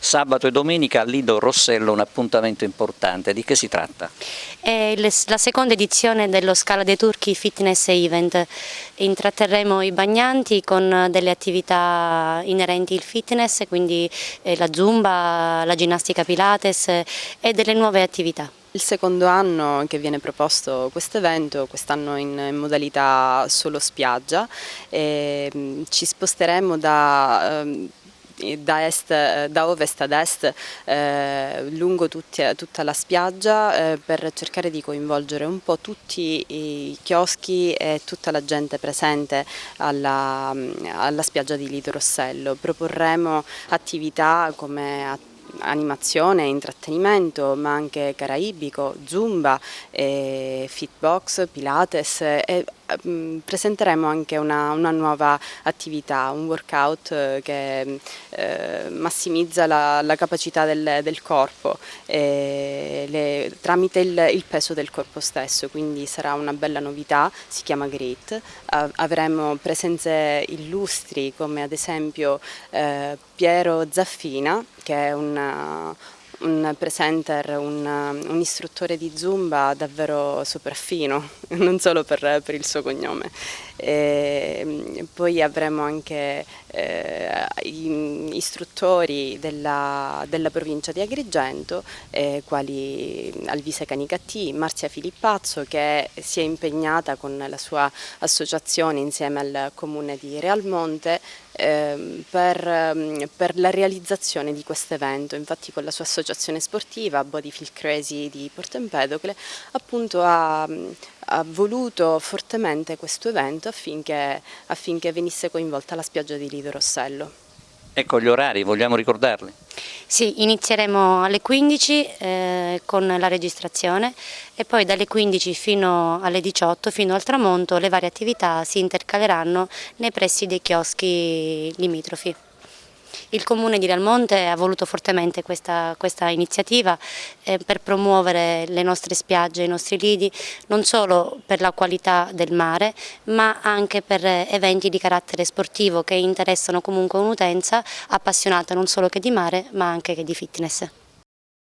sabato e domenica a Lido Rossello un appuntamento importante. Di che si tratta? È la seconda edizione dello Scala dei Turchi Fitness Event. Intratterremo i bagnanti con delle attività inerenti al fitness, quindi la zumba, la ginnastica pilates e delle nuove attività. Il secondo anno che viene proposto questo evento, quest'anno in modalità solo spiaggia, ci sposteremo da ovest ad est lungo tutta la spiaggia per cercare di coinvolgere un po' tutti i chioschi e tutta la gente presente alla spiaggia di Lido Rossello. Proporremo attività come animazione, intrattenimento, ma anche caraibico, zumba, fitbox, pilates e presenteremo anche una nuova attività, un workout che massimizza la capacità del corpo tramite il peso del corpo stesso, quindi sarà una bella novità, si chiama GRIT. Avremo presenze illustri come ad esempio Piero Zaffina, che è un presenter, un istruttore di Zumba davvero sopraffino, non solo per il suo cognome. Poi avremo anche istruttori della provincia di Agrigento, quali Alvise Canicattì, Marzia Filippazzo, che si è impegnata con la sua associazione insieme al comune di Realmonte per la realizzazione di questo evento. Infatti con la sua associazione sportiva Bodyfield Crazy di Porto Empedocle appunto ha voluto fortemente questo evento affinché venisse coinvolta la spiaggia di Lido Rossello. Ecco gli orari, vogliamo ricordarli? Sì, inizieremo alle 15 con la registrazione e poi dalle 15 fino alle 18, fino al tramonto, le varie attività si intercaleranno nei pressi dei chioschi limitrofi. Il Comune di Realmonte ha voluto fortemente questa iniziativa per promuovere le nostre spiagge, i nostri lidi, non solo per la qualità del mare, ma anche per eventi di carattere sportivo che interessano comunque un'utenza appassionata non solo che di mare, ma anche che di fitness.